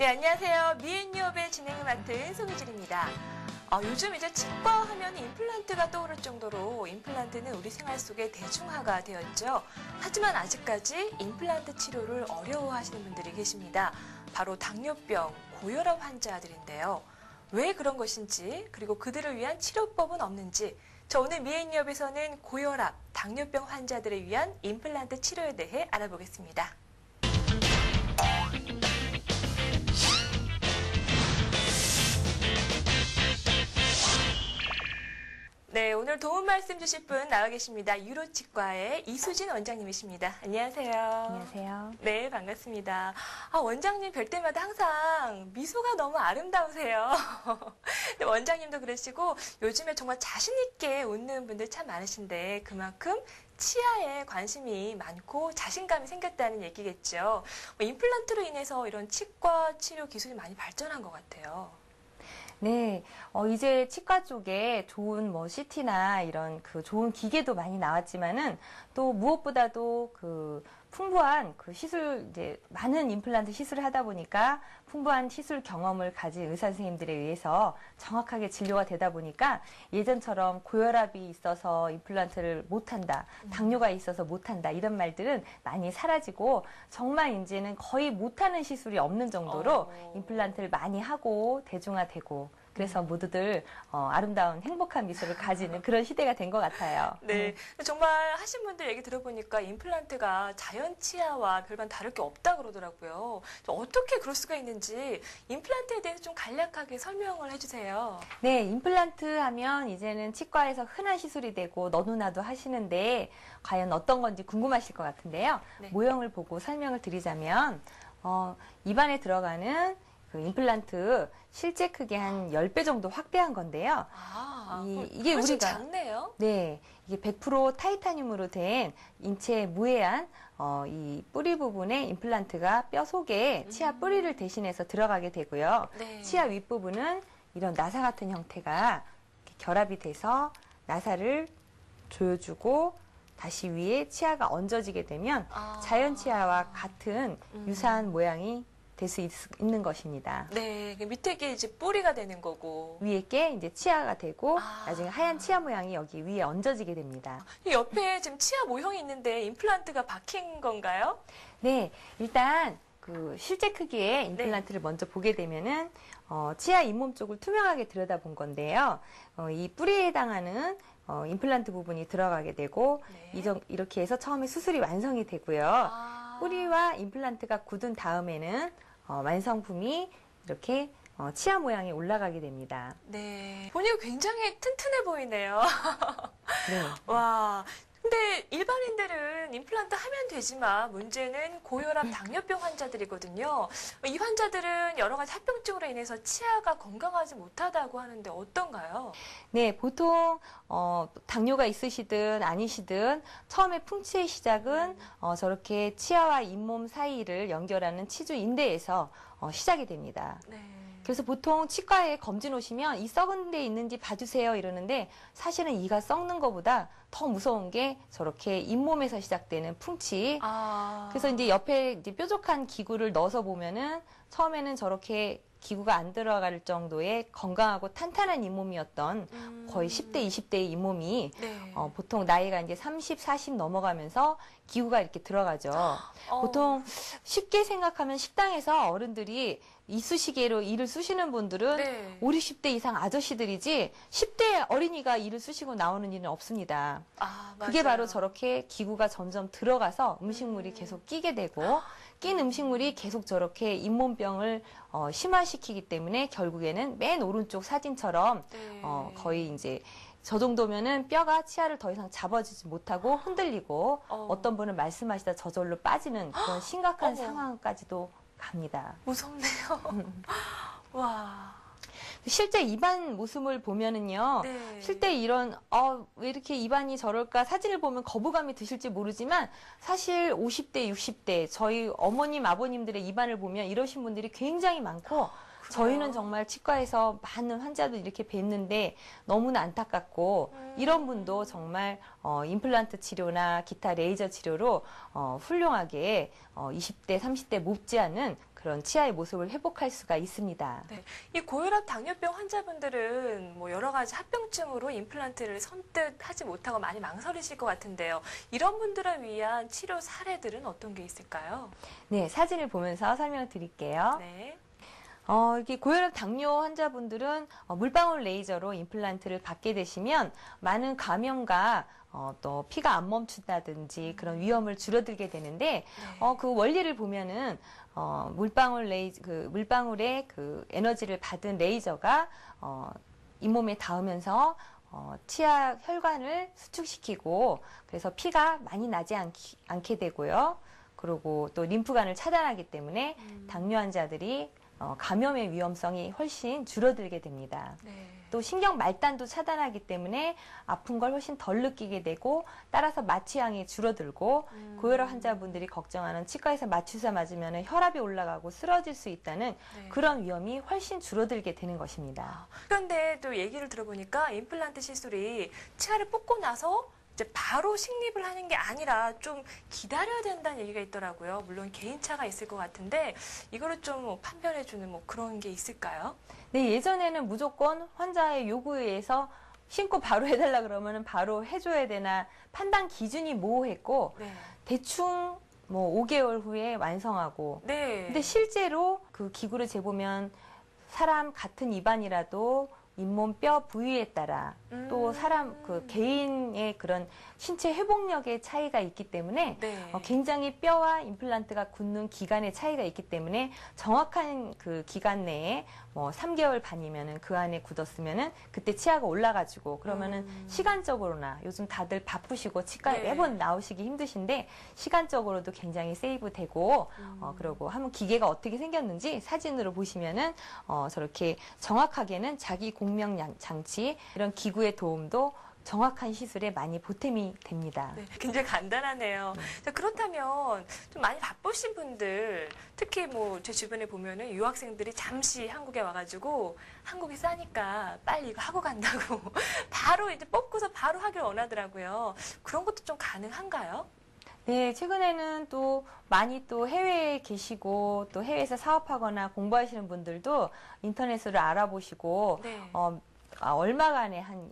네, 안녕하세요. 미앤유업의 진행을 맡은 송희진입니다. 요즘 이제 치과 하면 임플란트가 떠오를 정도로 임플란트는 우리 생활 속에 대중화가 되었죠. 하지만 아직까지 임플란트 치료를 어려워하시는 분들이 계십니다. 바로 당뇨병, 고혈압 환자들인데요. 왜 그런 것인지, 그리고 그들을 위한 치료법은 없는지, 저 오늘 미앤유업에서는 고혈압, 당뇨병 환자들을 위한 임플란트 치료에 대해 알아보겠습니다. 네, 오늘 도움 말씀 주실 분 나와 계십니다. 유로치과의 이수진 원장님이십니다. 안녕하세요. 안녕하세요. 네, 반갑습니다. 원장님 뵐 때마다 항상 미소가 너무 아름다우세요. 원장님도 그러시고 요즘에 정말 자신 있게 웃는 분들 참 많으신데 그만큼 치아에 관심이 많고 자신감이 생겼다는 얘기겠죠. 임플란트로 인해서 이런 치과 치료 기술이 많이 발전한 것 같아요. 네, 이제 치과 쪽에 좋은 CT나 이런 좋은 기계도 많이 나왔지만은 또 무엇보다도 풍부한 시술, 이제 많은 임플란트 시술을 하다 보니까 풍부한 시술 경험을 가진 의사 선생님들에 의해서 정확하게 진료가 되다 보니까 예전처럼 고혈압이 있어서 임플란트를 못한다, 당뇨가 있어서 못한다 이런 말들은 많이 사라지고 정말 이제는 거의 못하는 시술이 없는 정도로 임플란트를 많이 하고 대중화되고 그래서 모두들 아름다운 행복한 미소를 가지는 그런 시대가 된 것 같아요. 네, 정말 하신 분들 얘기 들어보니까 임플란트가 자연 치아와 별반 다를 게 없다 그러더라고요. 어떻게 그럴 수가 있는지 임플란트에 대해서 좀 간략하게 설명을 해주세요. 네, 임플란트 하면 이제는 치과에서 흔한 시술이 되고 너도나도 하시는데 과연 어떤 건지 궁금하실 것 같은데요. 네. 모형을 보고 설명을 드리자면 입안에 들어가는 임플란트 실제 크기 한 10배 정도 확대한 건데요. 이게 훨씬 우리가 작네요. 네, 이게 100% 타이타늄으로 된 인체 무해한 이 뿌리 부분에 임플란트가 뼈 속에 치아 뿌리를 대신해서 들어가게 되고요. 네. 치아 윗부분은 이런 나사 같은 형태가 이렇게 결합이 돼서 나사를 조여주고 다시 위에 치아가 얹어지게 되면 자연 치아와 같은 유사한 모양이 될 수 있는 것입니다. 네, 밑에 게 이제 뿌리가 되는 거고 위에 게 이제 치아가 되고 나중에 하얀 치아 모양이 여기 위에 얹어지게 됩니다. 이 옆에 지금 치아 모형이 있는데 임플란트가 박힌 건가요? 네, 일단 실제 크기의 임플란트를 먼저 보게 되면은 치아 잇몸 쪽을 투명하게 들여다본 건데요. 이 뿌리에 해당하는 임플란트 부분이 들어가게 되고 이렇게 해서 처음에 수술이 완성이 되고요. 뿌리와 임플란트가 굳은 다음에는 완성품이 이렇게 치아 모양이 올라가게 됩니다. 네, 보니까 굉장히 튼튼해 보이네요. 네. 와, 근데 일반인들은 임플란트 하면 되지만 문제는 고혈압, 당뇨병 환자들이거든요. 이 환자들은 여러 가지 합병증으로 인해서 치아가 건강하지 못하다고 하는데 어떤가요? 네, 보통 당뇨가 있으시든 아니시든 처음에 풍치의 시작은 저렇게 치아와 잇몸 사이를 연결하는 치주 인대에서 시작이 됩니다. 네. 그래서 보통 치과에 검진 오시면 이 썩은 데 있는지 봐주세요 이러는데 사실은 이가 썩는 것보다 더 무서운 게 저렇게 잇몸에서 시작되는 풍치. 그래서 이제 옆에 이제 뾰족한 기구를 넣어서 보면은 처음에는 저렇게 기구가 안 들어갈 정도의 건강하고 탄탄한 잇몸이었던 거의 10대, 20대의 잇몸이 보통 나이가 이제 30, 40 넘어가면서 기구가 이렇게 들어가죠. 보통 쉽게 생각하면 식당에서 어른들이 이쑤시개로 이를 쑤시는 분들은 5, 60대 이상 아저씨들이지 10대 어린이가 이를 쑤시고 나오는 일은 없습니다. 그게 바로 저렇게 기구가 점점 들어가서 음식물이 계속 끼게 되고 낀 음식물이 계속 저렇게 잇몸병을 심화시키기 때문에 결국에는 맨 오른쪽 사진처럼 거의 이제 저 정도면은 뼈가 치아를 더 이상 잡아주지 못하고 흔들리고 어떤 분은 말씀하시다 저절로 빠지는 그런 심각한 상황까지도 갑니다. 무섭네요. 와. 실제 입안 모습을 보면은요, 실제 이런, 왜 이렇게 입안이 저럴까 사진을 보면 거부감이 드실지 모르지만, 사실 50대, 60대, 저희 어머님, 아버님들의 입안을 보면 이러신 분들이 굉장히 많고, 저희는 정말 치과에서 많은 환자들 이렇게 뵀는데 너무나 안타깝고 이런 분도 정말 임플란트 치료나 기타 레이저 치료로 훌륭하게 20대, 30대 못지않은 그런 치아의 모습을 회복할 수가 있습니다. 네. 이 고혈압 당뇨병 환자분들은 뭐 여러 가지 합병증으로 임플란트를 선뜻 하지 못하고 많이 망설이실 것 같은데요. 이런 분들을 위한 치료 사례들은 어떤 게 있을까요? 네, 사진을 보면서 설명드릴게요. 네. 이게 고혈압 당뇨 환자분들은 물방울 레이저로 임플란트를 받게 되시면 많은 감염과 또 피가 안 멈춘다든지 그런 위험을 줄어들게 되는데 그 원리를 보면은 물방울의 그 에너지를 받은 레이저가 잇몸에 닿으면서 치아 혈관을 수축시키고 그래서 피가 많이 나지 않게 되고요. 그리고 또 림프관을 차단하기 때문에 당뇨 환자들이 감염의 위험성이 훨씬 줄어들게 됩니다. 네. 또 신경 말단도 차단하기 때문에 아픈 걸 훨씬 덜 느끼게 되고 따라서 마취량이 줄어들고 고혈압 환자분들이 걱정하는 치과에서 마취사 맞으면 혈압이 올라가고 쓰러질 수 있다는 네. 그런 위험이 훨씬 줄어들게 되는 것입니다. 그런데 또 얘기를 들어보니까 임플란트 시술이 치아를 뽑고 나서 이제 바로 식립을 하는 게 아니라 좀 기다려야 된다는 얘기가 있더라고요. 물론 개인차가 있을 것 같은데 이거를 좀 판별해주는 뭐 그런 게 있을까요? 네, 예전에는 무조건 환자의 요구에 의해서 신고 바로 해달라 그러면 바로 해줘야 되나 판단 기준이 모호했고 네. 대충 뭐 5개월 후에 완성하고 네. 근데 실제로 그 기구를 재보면 사람 같은 입안이라도 잇몸 뼈 부위에 따라 또 사람 그 개인의 그런 신체 회복력의 차이가 있기 때문에 네. 굉장히 뼈와 임플란트가 굳는 기간의 차이가 있기 때문에 정확한 그 기간 내에 뭐 3개월 반이면은 그 안에 굳었으면은 그때 치아가 올라가지고 그러면은 시간적으로나 요즘 다들 바쁘시고 치과에 네. 매번 나오시기 힘드신데 시간적으로도 굉장히 세이브 되고 그리고 한번 기계가 어떻게 생겼는지 사진으로 보시면은 저렇게 정확하게는 자기 공명 장치 이런 기구의 도움도 정확한 시술에 많이 보탬이 됩니다. 네, 굉장히 간단하네요. 자, 그렇다면 좀 많이 바쁘신 분들, 특히 뭐 제 주변에 보면은 유학생들이 잠시 한국에 와가지고 한국이 싸니까 빨리 이거 하고 간다고 바로 이제 뽑고서 바로 하길 원하더라고요. 그런 것도 좀 가능한가요? 네, 최근에는 또 많이 또 해외에 계시고 또 해외에서 사업하거나 공부하시는 분들도 인터넷으로 알아보시고 네. 얼마간의 한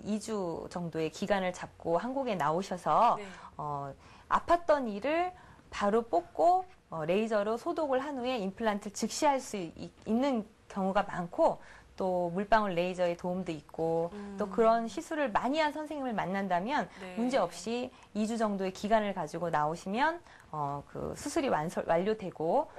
2주 정도의 기간을 잡고 한국에 나오셔서 네. 아팠던 이를 바로 뽑고 레이저로 소독을 한 후에 임플란트를 즉시 할 수 있는 경우가 많고 또 물방울 레이저의 도움도 있고 또 그런 시술을 많이 한 선생님을 만난다면 네. 문제없이 2주 정도의 기간을 가지고 나오시면 그 수술이 완료되고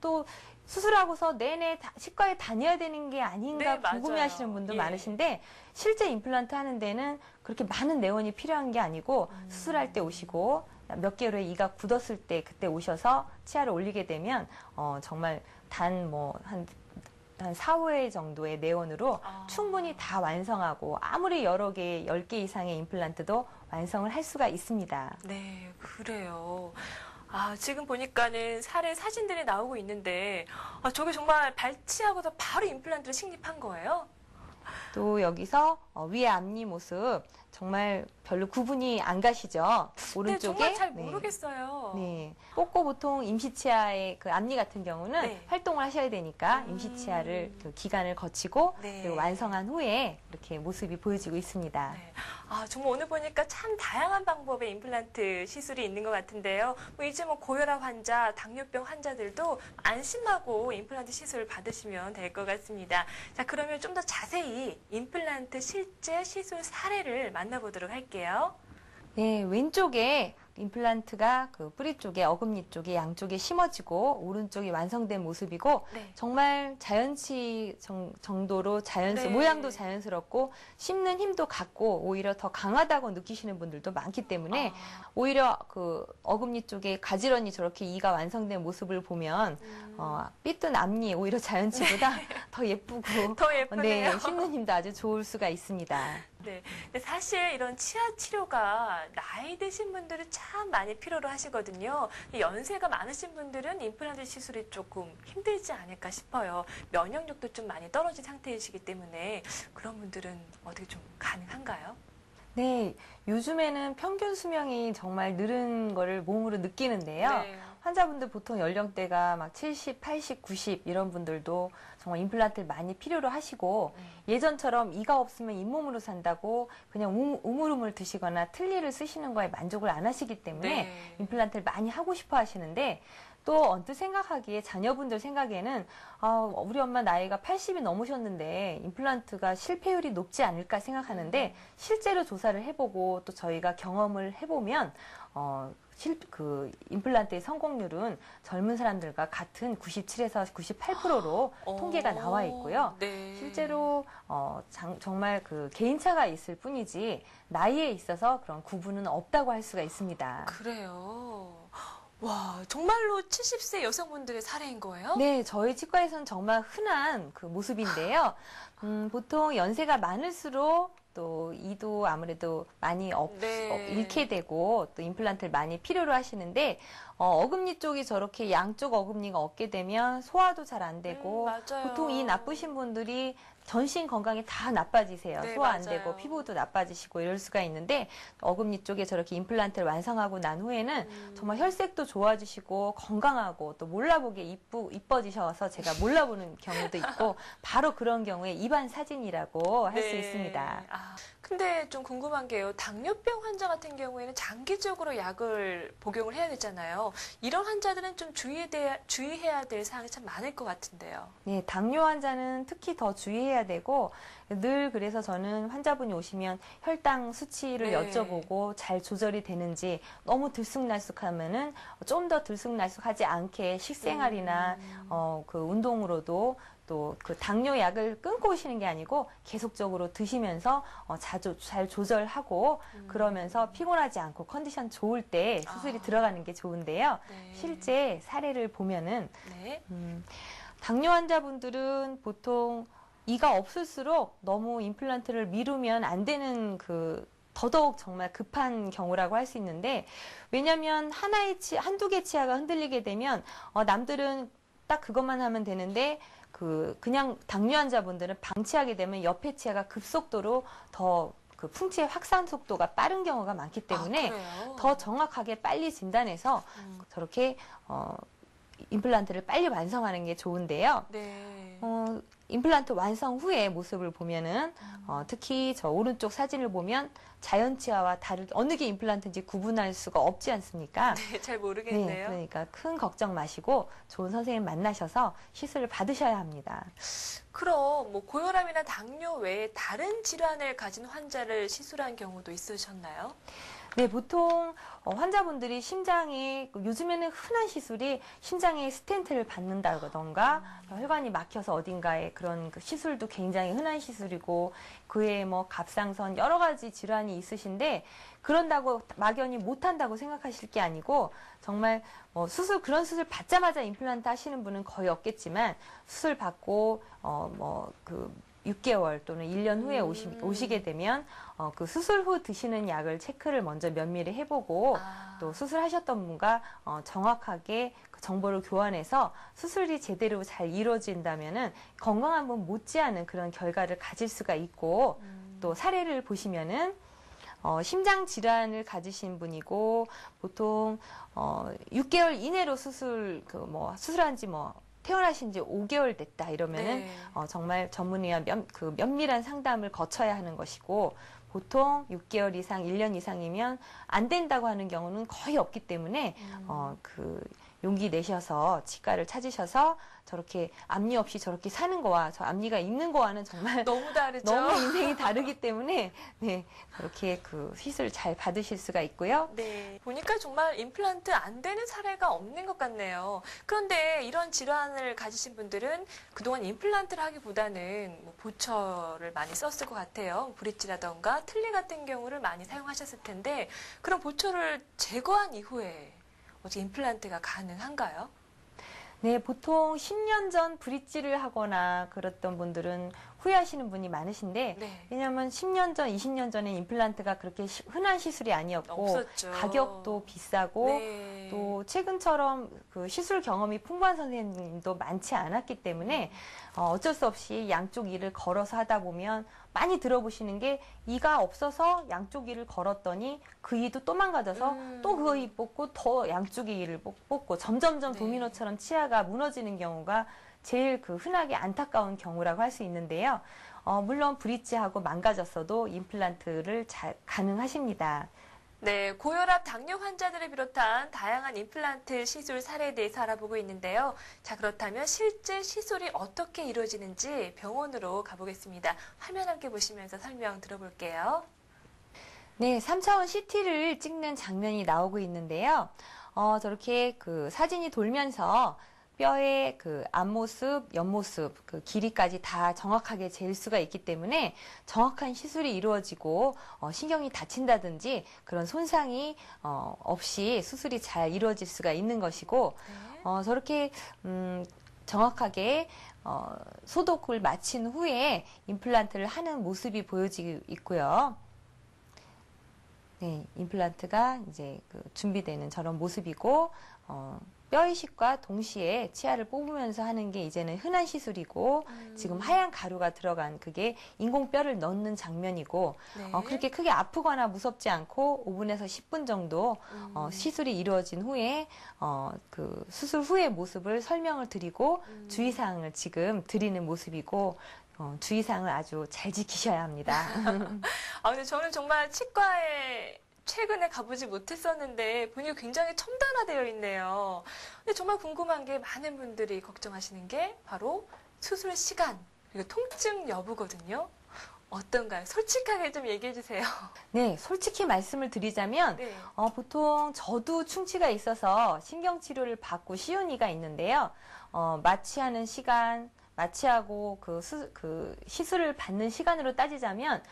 또 수술하고서 내내 치과에 다녀야 되는 게 아닌가 네, 궁금해하시는 맞아요. 분도 예. 많으신데 실제 임플란트 하는 데는 그렇게 많은 내원이 필요한 게 아니고 수술할 때 오시고 몇 개월 후에 이가 굳었을 때 그때 오셔서 치아를 올리게 되면 정말 한 4, 5회 정도의 내원으로 충분히 다 완성하고 아무리 여러 개, 10개 이상의 임플란트도 완성을 할 수가 있습니다. 네, 그래요. 지금 보니까는 사진들이 나오고 있는데, 저게 정말 발치하고서 바로 임플란트를 식립한 거예요? 또 여기서 위의 앞니 모습 정말 별로 구분이 안 가시죠? 오른쪽에. 네, 정말 잘 모르겠어요. 네. 뽑고 보통 임시치아의 그 앞니 같은 경우는 네. 활동을 하셔야 되니까 임시치아를 그 기간을 거치고 네. 그리고 완성한 후에 이렇게 모습이 보여지고 있습니다. 네. 정말 오늘 보니까 참 다양한 방법의 임플란트 시술이 있는 것 같은데요. 이제 고혈압 환자, 당뇨병 환자들도 안심하고 임플란트 시술을 받으시면 될 것 같습니다. 자, 그러면 좀 더 자세히 임플란트 실제 시술 사례를 만나보도록 할게요. 네, 왼쪽에 임플란트가 그 뿌리 쪽에 어금니 쪽에 양쪽에 심어지고 오른쪽이 완성된 모습이고 네. 정말 자연치 정도로 네. 모양도 자연스럽고 심는 힘도 같고 오히려 더 강하다고 느끼시는 분들도 많기 때문에 오히려 그 어금니 쪽에 가지런히 저렇게 이가 완성된 모습을 보면 삐뚤 앞니 오히려 자연치보다 더 예쁘고 더 예쁘네요. 네, 심는 힘도 아주 좋을 수가 있습니다. 네. 근데 사실 이런 치아 치료가 나이 드신 분들이 참 많이 필요로 하시거든요. 연세가 많으신 분들은 임플란트 시술이 조금 힘들지 않을까 싶어요. 면역력도 좀 많이 떨어진 상태이시기 때문에 그런 분들은 어떻게 좀 가능한가요? 네, 요즘에는 평균 수명이 정말 늘은 거를 몸으로 느끼는데요. 네. 환자분들 보통 연령대가 막 70, 80, 90 이런 분들도 정말 임플란트를 많이 필요로 하시고 예전처럼 이가 없으면 잇몸으로 산다고 그냥 우물우물 드시거나 틀니를 쓰시는 거에 만족을 안 하시기 때문에 네. 임플란트를 많이 하고 싶어 하시는데 또 언뜻 생각하기에 자녀분들 생각에는 우리 엄마 나이가 80이 넘으셨는데 임플란트가 실패율이 높지 않을까 생각하는데 실제로 조사를 해보고 또 저희가 경험을 해보면 임플란트의 성공률은 젊은 사람들과 같은 97에서 98%로 통계가 나와 있고요. 네. 실제로 정말 그 개인차가 있을 뿐이지 나이에 있어서 그런 구분은 없다고 할 수가 있습니다. 그래요. 와, 정말로 70세 여성분들의 사례인 거예요? 네, 저희 치과에서는 정말 흔한 그 모습인데요. 보통 연세가 많을수록 또 이도 아무래도 많이 잃게 되고 또 임플란트를 많이 필요로 하시는데 어금니 쪽이 저렇게 양쪽 어금니가 없게 되면 소화도 잘 안 되고 맞아요. 보통 이 나쁘신 분들이 전신 건강이 다 나빠지세요. 네, 소화 안 맞아요. 되고 피부도 나빠지시고 이럴 수가 있는데 어금니 쪽에 저렇게 임플란트를 완성하고 난 후에는 정말 혈색도 좋아지시고 건강하고 또 몰라보게 이뻐지셔서 제가 몰라보는 경우도 있고 바로 그런 경우에 입안 사진이라고 할 수 있습니다. 근데 좀 궁금한 게요. 당뇨병 환자 같은 경우에는 장기적으로 약을 복용을 해야 되잖아요. 이런 환자들은 좀 주의해야 될 사항이 참 많을 것 같은데요. 네, 당뇨 환자는 특히 더 주의해야 되고 늘 그래서 저는 환자분이 오시면 혈당 수치를 네. 여쭤보고 잘 조절이 되는지 너무 들쑥날쑥하면은 좀 더 들쑥날쑥하지 않게 식생활이나 그 운동으로도 또 그 당뇨 약을 끊고 오시는 게 아니고 계속적으로 드시면서 잘 조절하고 그러면서 피곤하지 않고 컨디션 좋을 때 수술이 들어가는 게 좋은데요. 네. 실제 사례를 보면은 네. 당뇨 환자분들은 보통 이가 없을수록 너무 임플란트를 미루면 안 되는 더더욱 정말 급한 경우라고 할 수 있는데 왜냐하면 한두 개 치아가 흔들리게 되면 남들은 딱 그것만 하면 되는데 그냥 당뇨 환자분들은 방치하게 되면 옆에 치아가 급속도로 더 그 풍치의 확산 속도가 빠른 경우가 많기 때문에 더 정확하게 빨리 진단해서 저렇게 임플란트를 빨리 완성하는 게 좋은데요. 네. 임플란트 완성 후의 모습을 보면은 특히 저 오른쪽 사진을 보면 자연 치아와 다르게 어느 게 임플란트인지 구분할 수가 없지 않습니까? 네, 잘 모르겠네요. 네, 그러니까 큰 걱정 마시고 좋은 선생님 만나셔서 시술을 받으셔야 합니다. 그럼 뭐 고혈압이나 당뇨 외에 다른 질환을 가진 환자를 시술한 경우도 있으셨나요? 네, 보통 환자분들이 심장에 요즘에는 흔한 시술이 심장에 스텐트를 받는다던가 혈관이 막혀서 어딘가에 그런 그 시술도 굉장히 흔한 시술이고 그에 뭐 갑상선 여러 가지 질환이 있으신데 그런다고 막연히 못한다고 생각하실 게 아니고 정말 그런 수술 받자마자 임플란트 하시는 분은 거의 없겠지만 수술 받고 6개월 또는 1년 후에 오시게 되면 그 수술 후 드시는 약을 체크를 먼저 면밀히 해보고 또 수술하셨던 분과 정확하게 그 정보를 교환해서 수술이 제대로 잘 이루어진다면은 건강한 분 못지않은 그런 결과를 가질 수가 있고 또 사례를 보시면은 심장 질환을 가지신 분이고 보통 6개월 이내로 수술한 지 태어나신 지 5개월 됐다 이러면은 정말 전문의와 면밀한 상담을 거쳐야 하는 것이고 보통 6개월 이상, 1년 이상이면 안 된다고 하는 경우는 거의 없기 때문에 용기 내셔서 치과를 찾으셔서 저렇게 앞니 없이 저렇게 사는 거와 저 앞니가 있는 거와는 정말 너무 다르죠. 너무 인생이 다르기 때문에 네, 그렇게 시술 잘 받으실 수가 있고요. 네, 보니까 정말 임플란트 안 되는 사례가 없는 것 같네요. 그런데 이런 질환을 가지신 분들은 그동안 임플란트를 하기보다는 보철을 많이 썼을 것 같아요. 브릿지라던가 틀니 같은 경우를 많이 사용하셨을 텐데 그럼 보철을 제거한 이후에 어떻게 임플란트가 가능한가요? 네, 보통 10년 전 브릿지를 하거나 그랬던 분들은 후회하시는 분이 많으신데 네. 왜냐하면 10년 전, 20년 전에 임플란트가 그렇게 흔한 시술이 아니었고 없었죠. 가격도 비싸고 네. 또 최근처럼 그 시술 경험이 풍부한 선생님도 많지 않았기 때문에 어쩔 수 없이 양쪽 이를 걸어서 하다 보면 많이 들어보시는 게 이가 없어서 양쪽 이를 걸었더니 그 이도 또 망가져서 또 그 이 뽑고 더 양쪽의 이를 뽑고 점점점 네. 도미노처럼 치아가 무너지는 경우가 제일 그 흔하게 안타까운 경우라고 할 수 있는데요. 물론 브릿지하고 망가졌어도 임플란트를 잘 가능하십니다. 네, 고혈압 당뇨 환자들을 비롯한 다양한 임플란트 시술 사례에 대해서 알아보고 있는데요. 자, 그렇다면 실제 시술이 어떻게 이루어지는지 병원으로 가보겠습니다. 화면 함께 보시면서 설명 들어볼게요. 네, 3차원 CT를 찍는 장면이 나오고 있는데요. 저렇게 그 사진이 돌면서 뼈의 그 앞모습, 옆모습, 그 길이까지 다 정확하게 잴 수가 있기 때문에 정확한 시술이 이루어지고 신경이 다친다든지 그런 손상이 없이 수술이 잘 이루어질 수가 있는 것이고 네. 저렇게 정확하게 소독을 마친 후에 임플란트를 하는 모습이 보여지고 있고요. 네, 임플란트가 이제 그 준비되는 저런 모습이고 뼈 이식과 동시에 치아를 뽑으면서 하는 게 이제는 흔한 시술이고 지금 하얀 가루가 들어간 그게 인공뼈를 넣는 장면이고 네. 그렇게 크게 아프거나 무섭지 않고 5분에서 10분 정도 시술이 이루어진 후에 그 수술 후의 모습을 설명을 드리고 주의사항을 지금 드리는 모습이고 주의사항을 아주 잘 지키셔야 합니다. 근데 저는 정말 치과에 최근에 가보지 못했었는데 보니까 굉장히 첨단화되어 있네요. 근데 정말 궁금한 게 많은 분들이 걱정하시는 게 바로 수술 시간, 그리고 통증 여부거든요. 어떤가요? 솔직하게 좀 얘기해 주세요. 네, 솔직히 말씀을 드리자면 네. 보통 저도 충치가 있어서 신경치료를 받고 쉬운 이가 있는데요. 마취하는 시간, 마취하고 그 시술을 받는 시간으로 따지자면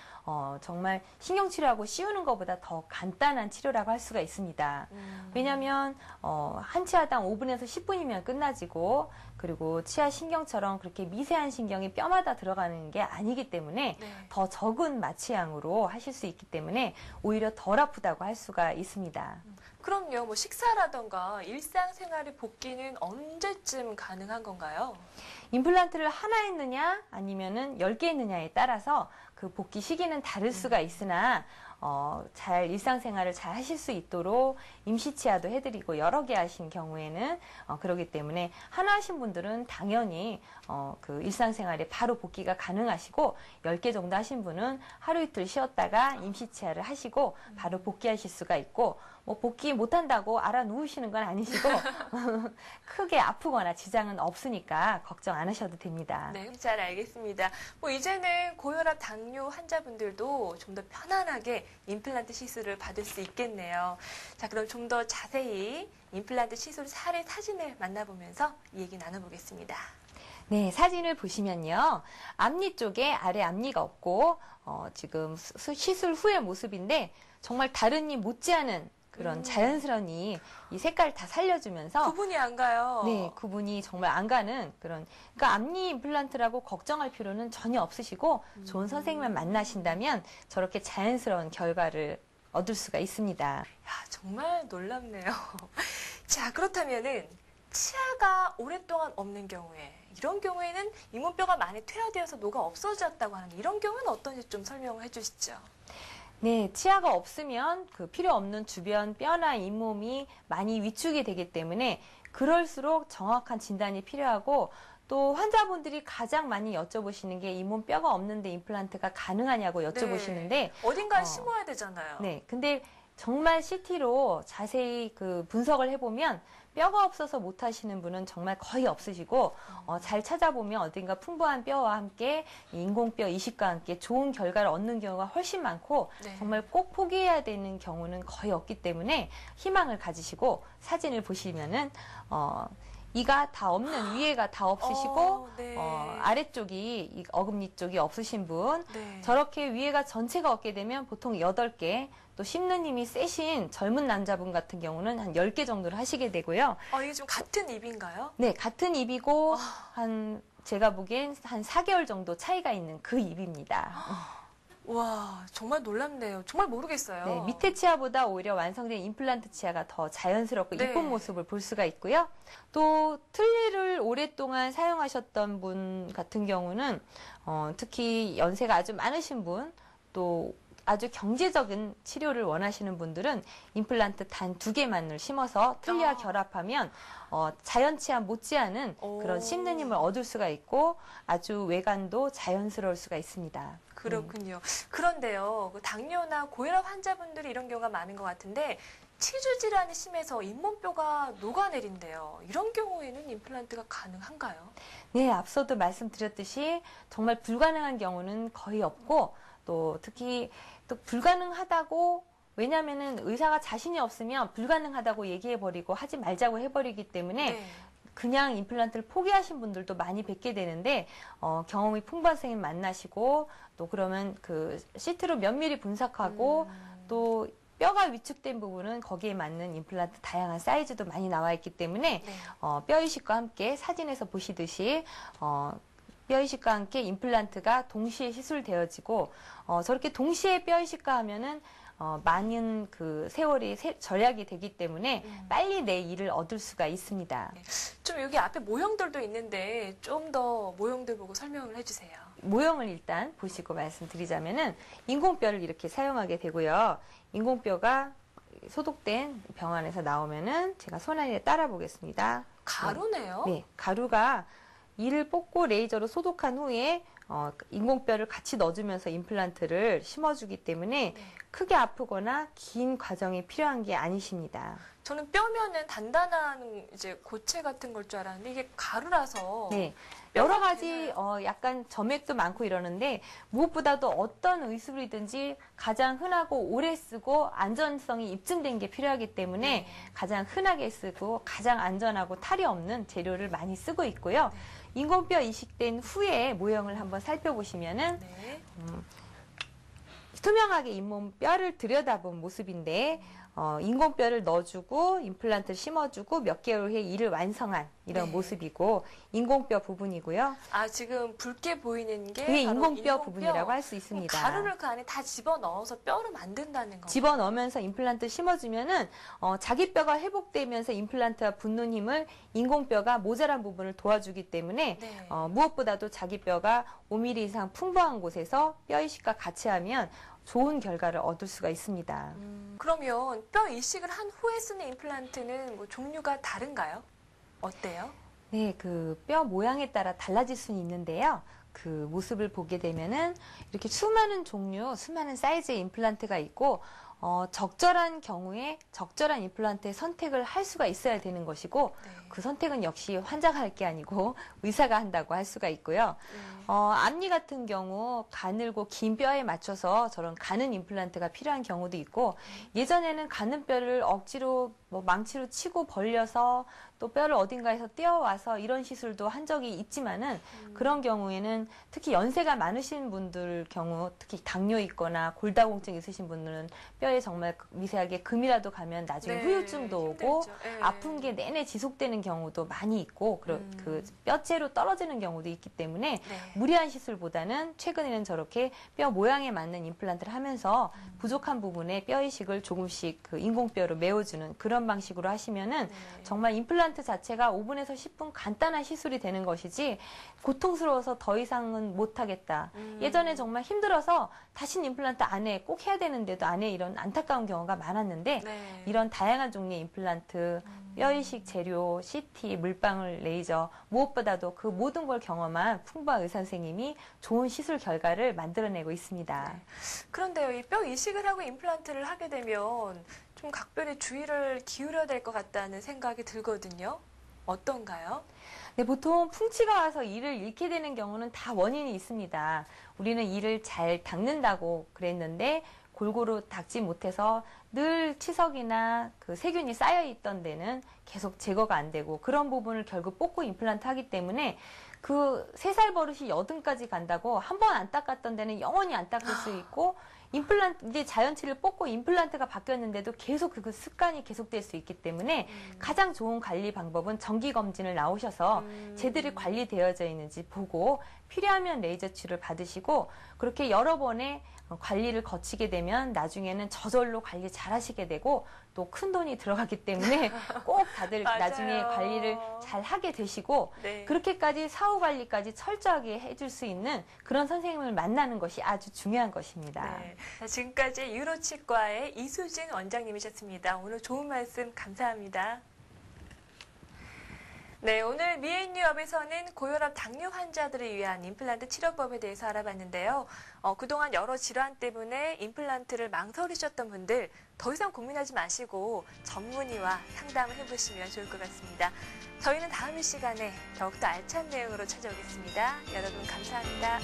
정말 신경치료하고 씌우는 것보다 더 간단한 치료라고 할 수가 있습니다. 왜냐하면 한 치아당 5분에서 10분이면 끝나지고 그리고 치아 신경처럼 그렇게 미세한 신경이 뼈마다 들어가는 게 아니기 때문에 네. 더 적은 마취량으로 하실 수 있기 때문에 오히려 덜 아프다고 할 수가 있습니다. 그럼요. 뭐 식사라던가 일상생활의 복귀는 언제쯤 가능한 건가요? 임플란트를 하나 했느냐 아니면은 10개 했느냐에 따라서 그 복귀 시기는 다를 수가 있으나 잘 일상생활을 잘 하실 수 있도록 임시치아도 해드리고 여러 개 하신 경우에는 그러기 때문에 하나 하신 분들은 당연히 그 일상생활에 바로 복귀가 가능하시고 10개 정도 하신 분은 하루 이틀 쉬었다가 임시치아를 하시고 바로 복귀하실 수가 있고 뭐 복귀 못한다고 알아 누우시는 건 아니시고 크게 아프거나 지장은 없으니까 걱정 안 하셔도 됩니다. 네, 잘 알겠습니다. 뭐 이제는 고혈압 당뇨 환자분들도 좀 더 편안하게 임플란트 시술을 받을 수 있겠네요. 자, 그럼 좀 더 자세히 임플란트 시술 사례 사진을 만나보면서 이 얘기 나눠보겠습니다. 네, 사진을 보시면요. 앞니 쪽에 아래 앞니가 없고 지금 시술 후의 모습인데 정말 다른 이 못지않은 그런 자연스러운 이 색깔을 다 살려주면서 구분이 안 가요. 네, 구분이 정말 안 가는 그런 그러니까 앞니 임플란트라고 걱정할 필요는 전혀 없으시고 좋은 선생님만 만나신다면 저렇게 자연스러운 결과를 얻을 수가 있습니다. 야, 정말 놀랍네요. 자, 그렇다면은 치아가 오랫동안 없는 경우에 이런 경우에는 잇몸뼈가 많이 퇴화되어서 녹아 없어졌다고 하는 이런 경우는 어떤지 좀 설명을 해주시죠. 네, 치아가 없으면 그 필요 없는 주변 뼈나 잇몸이 많이 위축이 되기 때문에 그럴수록 정확한 진단이 필요하고 또 환자분들이 가장 많이 여쭤보시는 게 잇몸 뼈가 없는데 임플란트가 가능하냐고 여쭤보시는데 네. 어딘가에 심어야 되잖아요. 네, 근데 정말 CT로 자세히 그 분석을 해보면 뼈가 없어서 못 하시는 분은 정말 거의 없으시고 잘 찾아보면 어딘가 풍부한 뼈와 함께 인공뼈 이식과 함께 좋은 결과를 얻는 경우가 훨씬 많고 네. 정말 꼭 포기해야 되는 경우는 거의 없기 때문에 희망을 가지시고 사진을 보시면은 이가 다 없는, 위에가 다 없으시고 네. 아래쪽이 이 어금니 쪽이 없으신 분, 네. 저렇게 위에가 전체가 없게 되면 보통 8개, 또 씹는 힘이 세신 젊은 남자분 같은 경우는 한 10개 정도를 하시게 되고요. 이게 좀 같은 입인가요? 네, 같은 입이고 제가 보기엔 한 4개월 정도 차이가 있는 그 입입니다. 와, 정말 놀랍네요. 정말 모르겠어요. 네, 밑에 치아보다 오히려 완성된 임플란트 치아가 더 자연스럽고 네. 이쁜 모습을 볼 수가 있고요. 또 틀니를 오랫동안 사용하셨던 분 같은 경우는 특히 연세가 아주 많으신 분, 또 아주 경제적인 치료를 원하시는 분들은 임플란트 단 2개만을 심어서 틀니와 결합하면 자연 치아 못지않은 그런 씹는 힘을 얻을 수가 있고 아주 외관도 자연스러울 수가 있습니다. 그렇군요. 그런데요, 그 당뇨나 고혈압 환자분들이 이런 경우가 많은 것 같은데 치주 질환이 심해서 잇몸뼈가 녹아내린대요. 이런 경우에는 임플란트가 가능한가요? 네, 앞서도 말씀드렸듯이 정말 불가능한 경우는 거의 없고 또 특히 또 불가능하다고 왜냐면은 의사가 자신이 없으면 불가능하다고 얘기해버리고 하지 말자고 해버리기 때문에 네. 그냥 임플란트를 포기하신 분들도 많이 뵙게 되는데 경험이 풍부한 선생님 만나시고 또 그러면 그 CT로 면밀히 분석하고 또 뼈가 위축된 부분은 거기에 맞는 임플란트 다양한 사이즈도 많이 나와 있기 때문에 네. 뼈 이식과 함께 사진에서 보시듯이 뼈 이식과 함께 임플란트가 동시에 시술되어지고 저렇게 동시에 뼈 이식과 하면은 많은 그 세월이 절약이 되기 때문에 빨리 내 일을 얻을 수가 있습니다. 좀 여기 앞에 모형들도 있는데 좀 더 모형들 보고 설명을 해주세요. 모형을 일단 보시고 말씀드리자면은 인공뼈를 이렇게 사용하게 되고요. 인공뼈가 소독된 병 안에서 나오면은 제가 손 안에 따라 보겠습니다. 가루네요? 네, 가루가 이를 뽑고 레이저로 소독한 후에 인공뼈를 같이 넣어주면서 임플란트를 심어주기 때문에 네. 크게 아프거나 긴 과정이 필요한 게 아니십니다. 저는 뼈면은 단단한 이제 고체 같은 걸 줄 알았는데 이게 가루라서 네. 여러 가지 약간 점액도 많고 이러는데 무엇보다도 어떤 의술이든지 가장 흔하고 오래 쓰고 안전성이 입증된 게 필요하기 때문에 가장 흔하게 쓰고 가장 안전하고 탈이 없는 재료를 많이 쓰고 있고요. 인공뼈 이식된 후에 모형을 한번 살펴보시면은 네. 투명하게 잇몸 뼈를 들여다본 모습인데 인공뼈를 넣어주고 임플란트를 심어주고 몇 개월 후에 이를 완성한 이런 네. 모습이고 인공뼈 부분이고요. 지금 붉게 보이는 게 그게 바로 인공뼈 부분이라고 할 수 있습니다. 가루를 그 안에 다 집어넣어서 뼈를 만든다는 거. 집어넣으면서 임플란트 심어주면은 자기 뼈가 회복되면서 임플란트가 붙는 힘을 인공뼈가 모자란 부분을 도와주기 때문에 네. 무엇보다도 자기 뼈가 5mm 이상 풍부한 곳에서 뼈 이식과 같이 하면 좋은 결과를 얻을 수가 있습니다. 그러면 뼈 이식을 한 후에 쓰는 임플란트는 뭐 종류가 다른가요? 어때요? 네, 그 뼈 모양에 따라 달라질 수는 있는데요. 그 모습을 보게 되면은 이렇게 수많은 종류, 수많은 사이즈의 임플란트가 있고 적절한 경우에 적절한 임플란트의 선택을 할 수가 있어야 되는 것이고 네. 그 선택은 역시 환자가 할 게 아니고 의사가 한다고 할 수가 있고요. 앞니 같은 경우 가늘고 긴 뼈에 맞춰서 저런 가는 임플란트가 필요한 경우도 있고 예전에는 가는 뼈를 억지로 뭐 망치로 치고 벌려서 또 뼈를 어딘가에서 떼어와서 이런 시술도 한 적이 있지만은 그런 경우에는 특히 연세가 많으신 분들 경우 특히 당뇨 있거나 골다공증 있으신 분들은 뼈에 정말 미세하게 금이라도 가면 나중에 네, 후유증도 오고 힘들죠. 네. 아픈 게 내내 지속되는 경우도 많이 있고 그 뼈째로 떨어지는 경우도 있기 때문에 네. 무리한 시술보다는 최근에는 저렇게 뼈 모양에 맞는 임플란트를 하면서 부족한 부분에 뼈 이식을 조금씩 그 인공뼈로 메워주는 그런 방식으로 하시면은 네. 정말 임플란트 자체가 5분에서 10분 간단한 시술이 되는 것이지 고통스러워서 더 이상은 못하겠다. 예전에 정말 힘들어서 다신 임플란트 안 해, 꼭 해야 되는데도 안 해 이런 안타까운 경우가 많았는데 네. 이런 다양한 종류의 임플란트, 뼈 이식 재료, CT, 물방울, 레이저 무엇보다도 그 모든 걸 경험한 풍부한 의사 선생님이 좋은 시술 결과를 만들어내고 있습니다. 네. 그런데요, 이 뼈 이식을 하고 임플란트를 하게 되면 좀 각별히 주의를 기울여야 될 것 같다는 생각이 들거든요. 어떤가요? 네, 보통 풍치가 와서 이를 잃게 되는 경우는 다 원인이 있습니다. 우리는 이를 잘 닦는다고 그랬는데 골고루 닦지 못해서 늘 치석이나 그 세균이 쌓여 있던 데는 계속 제거가 안 되고 그런 부분을 결국 뽑고 임플란트 하기 때문에 그 3살 버릇이 80까지 간다고 한 번 안 닦았던 데는 영원히 안 닦을 수 있고 임플란트 이제 자연치를 뽑고 임플란트가 바뀌었는데도 계속 그 습관이 계속될 수 있기 때문에 가장 좋은 관리 방법은 정기 검진을 나오셔서 제대로 관리되어져 있는지 보고 필요하면 레이저 치료를 받으시고 그렇게 여러 번의 관리를 거치게 되면 나중에는 저절로 관리 잘 하시게 되고 또 큰 돈이 들어가기 때문에 꼭 다들 나중에 관리를 잘 하게 되시고 네. 그렇게까지 사후 관리까지 철저하게 해줄 수 있는 그런 선생님을 만나는 것이 아주 중요한 것입니다. 네. 자, 지금까지 유로치과의 이수진 원장님이셨습니다. 오늘 좋은 말씀 감사합니다. 네, 오늘 미앤유업에서는 고혈압 당뇨 환자들을 위한 임플란트 치료법에 대해서 알아봤는데요. 그동안 여러 질환 때문에 임플란트를 망설이셨던 분들 더 이상 고민하지 마시고 전문의와 상담을 해보시면 좋을 것 같습니다. 저희는 다음 이 시간에 더욱더 알찬 내용으로 찾아오겠습니다. 여러분 감사합니다.